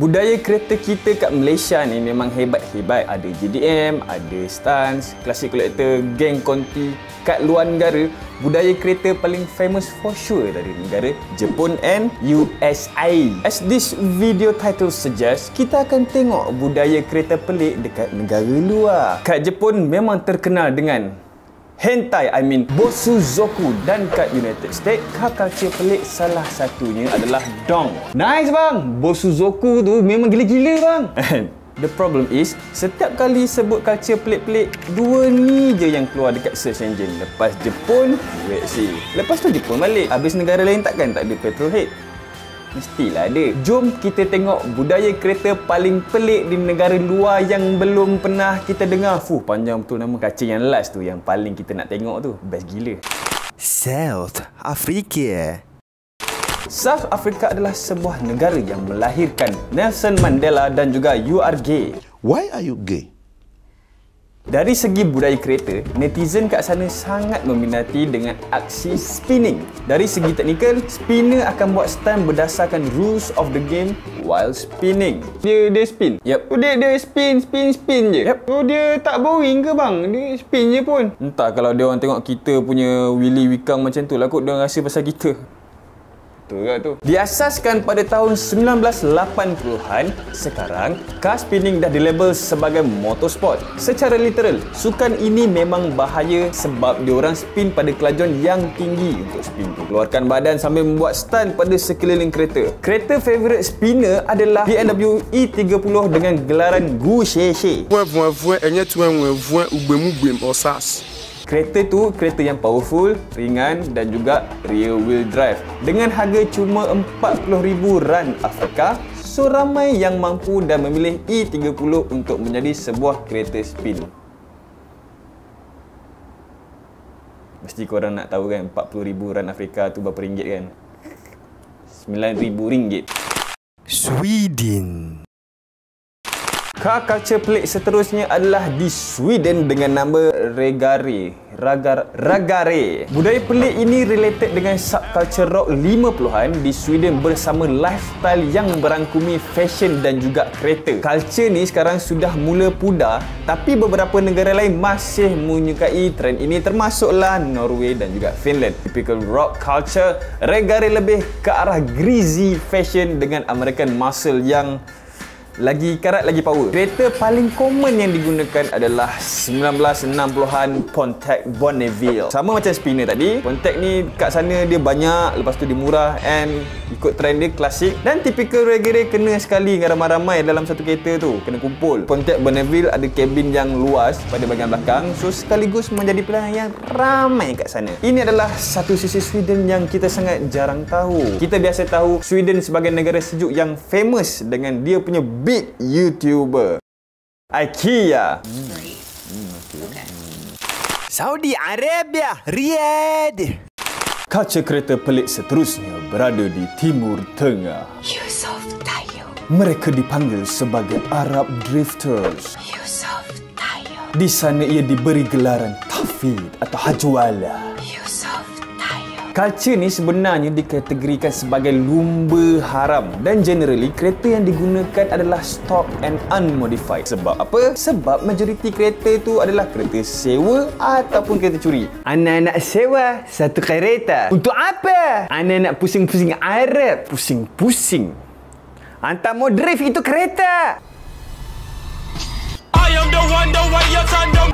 Budaya kereta kita kat Malaysia ni memang hebat-hebat. Ada GDM, ada Stans, Classic Collector, Geng Conti. Kat luar negara, budaya kereta paling famous for sure dari negara Jepun and USA. As this video title suggest, kita akan tengok budaya kereta pelik dekat negara luar. Kat Jepun memang terkenal dengan hentai, Bosuzoku, dan kat United States, culture pelik salah satunya adalah dong. Nice bang, Bosuzoku tu memang gila-gila bang. The problem is, setiap kali sebut culture pelik-pelik, dua ni je yang keluar dekat search engine. Lepas Jepun, USA. Lepas tu Jepun balik. Habis negara lain takkan tak ada petrol head? Mestilah ada. Jom kita tengok budaya kereta paling pelik di negara luar yang belum pernah kita dengar. Panjang betul nama. Kaca yang last tu yang paling kita nak tengok tu. Best gila. South Africa. South Africa adalah sebuah negara yang melahirkan Nelson Mandela dan juga You Are Gay. Why are you gay? Dari segi budaya kereta, netizen kat sana sangat meminati dengan aksi spinning. Dari segi teknikal, spinner akan buat stunt berdasarkan rules of the game while spinning. Dia spin? Yep. Dia spin je? Yep. Dia tak boring ke bang? Dia spin je pun. Entah kalau dia orang tengok kita punya Willy Wickham macam tu lah kot, dia orang rasa pasal kita. Diasaskan pada tahun 1980-an, sekarang car spinning dah dilabel sebagai motorsport. Secara literal, sukan ini memang bahaya sebab diorang spin pada kelajuan yang tinggi untuk spin tu. Keluarkan badan sambil membuat stunt pada sekeliling kereta. Kereta favourite spinner adalah BMW E30 dengan gelaran Gu Sheshe. Kereta tu kereta yang powerful, ringan dan juga rear wheel drive. Dengan harga cuma RM40,000 Afrika, so ramai yang mampu dan memilih E30 untuk menjadi sebuah kereta spin. Mesti korang nak tahu kan, RM40,000 Afrika tu berapa ringgit kan? RM9,000. Sweden. Car culture pelik seterusnya adalah di Sweden dengan nama Ragare. Budaya pelik ini related dengan subculture rock 50-an di Sweden bersama lifestyle yang berangkumi fashion dan juga kereta. Culture ni sekarang sudah mula pudar, tapi beberapa negara lain masih menyukai trend ini, termasuklah Norway dan juga Finland. Typical rock culture, Ragare lebih ke arah greasy fashion dengan American muscle yang lagi karat, lagi power. Kereta paling common yang digunakan adalah 1960-an Pontiac Bonneville. Sama macam spinner tadi, Pontiac ni kat sana dia banyak, lepas tu dia murah and ikut trend dia klasik. Dan typical Ragare kena sekali dengan ramai-ramai dalam satu kereta tu, kena kumpul. Pontiac Bonneville ada kabin yang luas pada bahagian belakang, so sekaligus menjadi pilihan yang ramai kat sana. Ini adalah satu sisi Sweden yang kita sangat jarang tahu. Kita biasa tahu Sweden sebagai negara sejuk yang famous dengan dia punya big YouTuber IKEA. Saudi Arabia, Riyadh. Kaca kereta pelik seterusnya berada di Timur Tengah. Yusof Tayo. Mereka dipanggil sebagai Arab Drifters. Yusof Tayo. Di sana ia diberi gelaran Tafid atau Hajwala. Yusof Tayo. Culture ni sebenarnya dikategorikan sebagai lumba haram dan generally kereta yang digunakan adalah stock and unmodified. Sebab apa? Sebab majoriti kereta tu adalah kereta sewa ataupun kereta curi. Ana nak sewa satu kereta. Untuk apa? Ana nak pusing-pusing Arab. Pusing-pusing? Anta mau drift itu kereta.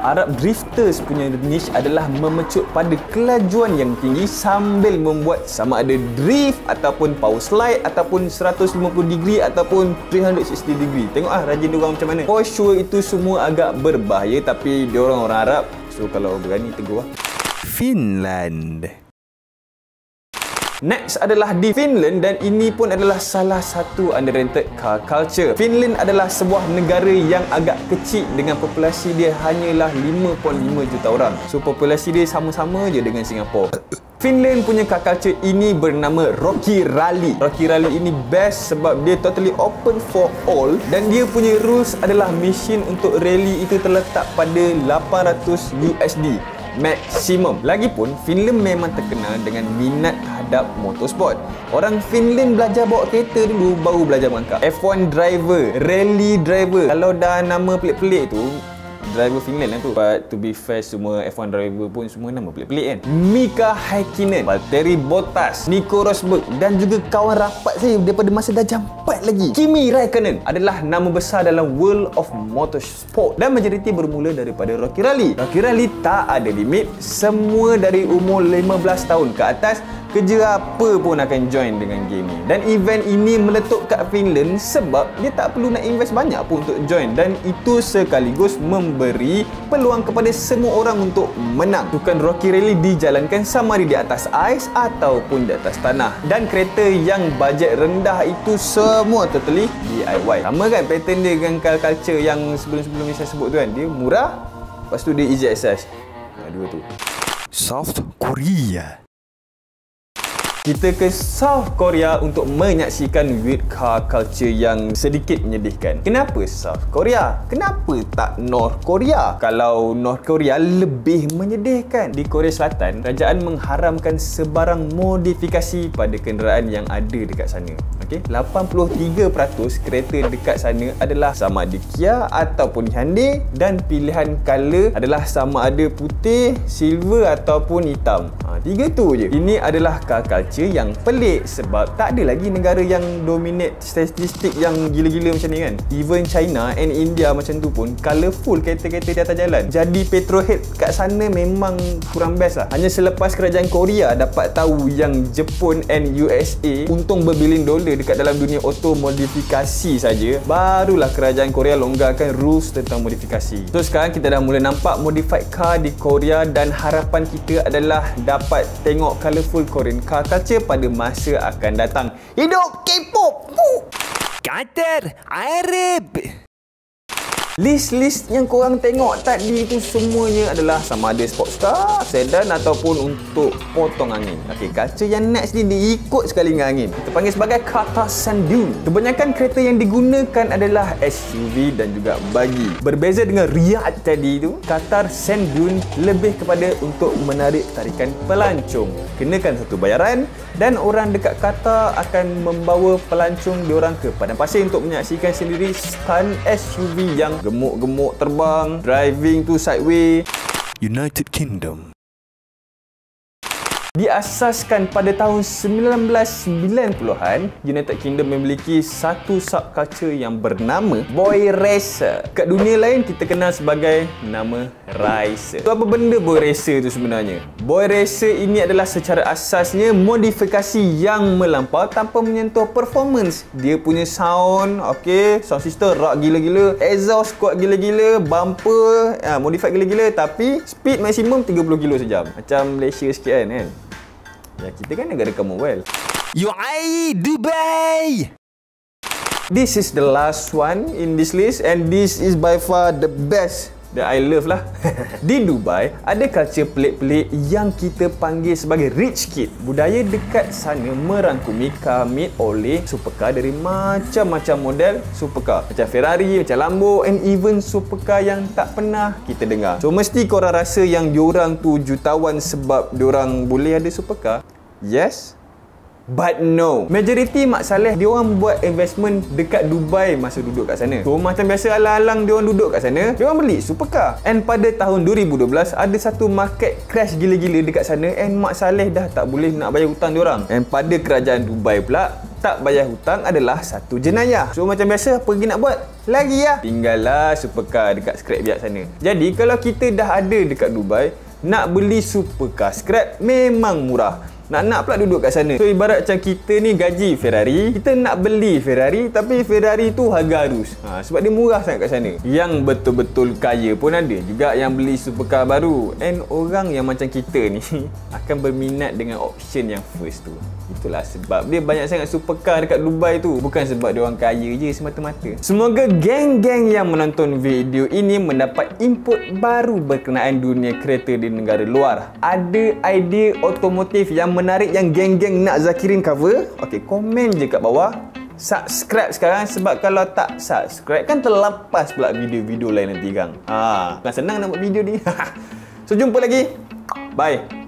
Arab Drifters punya niche adalah memecut pada kelajuan yang tinggi sambil membuat sama ada drift ataupun power slide ataupun 150 degree ataupun 360 degree. Tengok rajin diorang macam mana. For sure itu semua agak berbahaya, tapi diorang orang Arab, so kalau berani tegur lah. Finland. Next adalah di Finland dan ini pun adalah salah satu underrated car culture. Finland adalah sebuah negara yang agak kecil dengan populasi dia hanyalah 5.5 juta orang. So populasi dia sama-sama je dengan Singapura. Finland punya car culture ini bernama Rocky Rally. Rocky Rally ini best sebab dia totally open for all dan dia punya rules adalah mesin untuk rally itu terletak pada $800. maksimum. Lagipun, Finland memang terkenal dengan minat terhadap motorsport. Orang Finland belajar bawa kereta dulu, baru belajar merangkap. F1 driver, rally driver. Kalau dah nama pelik-pelik tu, driver Finland lah tu. But to be fair, semua F1 driver pun semua nama pelik-pelik kan. Mika Häkkinen, Valtteri Bottas, Nico Rosberg dan juga kawan rapat saya daripada masa dah jampat lagi, Kimi Raikkonen adalah nama besar dalam world of motorsport. Dan majoriti bermula daripada Rocky Rally. Rocky Rally tak ada limit. Semua dari umur 15 tahun ke atas kerja apa pun akan join dengan game ni. Dan event ini meletup kat Finland sebab dia tak perlu nak invest banyak pun untuk join, dan itu sekaligus memberi peluang kepada semua orang untuk menang. Bukan Rocky Rally dijalankan sama ada di atas ais ataupun di atas tanah. Dan kereta yang bajet rendah itu semua totally DIY. Sama kan pattern dia dengan culture yang sebelum-sebelum ni saya sebut tu kan. Dia murah, lepas tu dia easy access. Dua tu. South Korea. Kita ke South Korea untuk menyaksikan weird car culture yang sedikit menyedihkan. Kenapa South Korea? Kenapa tak North Korea? Kalau North Korea lebih menyedihkan. Di Korea Selatan, kerajaan mengharamkan sebarang modifikasi pada kenderaan yang ada dekat sana. Okey, 83% kereta dekat sana adalah sama ada Kia ataupun Hyundai, dan pilihan color adalah sama ada putih, silver ataupun hitam. Tiga tu je. Ini adalah car culture yang pelik sebab tak ada lagi negara yang dominate statistik yang gila-gila macam ni kan. Even China and India macam tu pun colourful kereta-kereta di atas jalan. Jadi petrolhead kat sana memang kurang best lah. Hanya selepas kerajaan Korea dapat tahu yang Jepun and USA untung berbilion dolar dekat dalam dunia auto modifikasi saja, barulah kerajaan Korea longgarkan rules tentang modifikasi. So sekarang kita dah mula nampak modified car di Korea, dan harapan kita adalah dapat tengok colourful Korean car culture pada masa akan datang. Hidup K-pop! Qatar Arab. List-list yang korang tengok tadi itu semuanya adalah sama ada sports car, sedan ataupun untuk potong angin. Okey, culture yang next ni dia ikut sekali dengan angin. Kita panggil sebagai Qatar Sand Dune. Kebanyakan kereta yang digunakan adalah SUV dan juga buggy. Berbeza dengan Riyadh tadi itu, Qatar Sand Dune lebih kepada untuk menarik tarikan pelancong. Kenakan satu bayaran, dan orang dekat Qatar akan membawa pelancong diorang ke padang pasir untuk menyaksikan sendiri stunt SUV yang gemuk-gemuk terbang, driving tu sideway. United Kingdom. Diasaskan pada tahun 1990-an, United Kingdom memiliki satu subculture yang bernama Boy Racer. Kat dunia lain kita kenal sebagai nama Racer. So, apa benda Boy Racer tu sebenarnya? Boy Racer ini adalah secara asasnya modifikasi yang melampau tanpa menyentuh performance. Dia punya sound, okey, sound system rock gila-gila, exhaust kuat gila-gila, bumper modified gila-gila, tapi speed maksimum 30 km sejam. Macam Malaysia sikit kan? Ya, kita kan negara Commonwealth. UAE Dubai. This is the last one in this list, and this is by far the best that I love lah. Di Dubai ada culture pelik-pelik yang kita panggil sebagai rich kid. Budaya dekat sana merangkumi car made oleh supercar dari macam-macam model supercar. Macam Ferrari, macam Lambo, and even supercar yang tak pernah kita dengar. So mesti korang rasa yang diorang tu jutawan sebab diorang boleh ada supercar? Yes, but no. Majoriti Mak Saleh diorang buat investment dekat Dubai masa duduk kat sana. So macam biasa alang-alang diorang duduk kat sana, diorang beli supercar. And pada tahun 2012 ada satu market crash gila-gila dekat sana, and Mak Saleh dah tak boleh nak bayar hutang diorang. And pada kerajaan Dubai pula, tak bayar hutang adalah satu jenayah. So macam biasa, pergi nak buat lagi lah, tinggallah supercar dekat scrapyard sana. Jadi kalau kita dah ada dekat Dubai, nak beli supercar scrap memang murah. Nak pula duduk kat sana. So ibarat macam kita ni gaji Ferrari, kita nak beli Ferrari, tapi Ferrari tu harga arus. Sebab dia murah sangat kat sana. Yang betul-betul kaya pun ada juga yang beli supercar baru. And orang yang macam kita ni akan berminat dengan option yang first tu. Itulah sebab dia banyak sangat supercar dekat Dubai tu. Bukan sebab dia orang kaya je semata-mata. Semoga geng-geng yang menonton video ini mendapat input baru berkenaan dunia kereta di negara luar. Ada idea otomotif yang menarik yang geng-geng nak Zakirin cover? Okey, komen je kat bawah. Subscribe sekarang, sebab kalau tak subscribe kan terlepas pula video-video lain nanti kan. Bukan senang nak buat video ni. So jumpa lagi. Bye.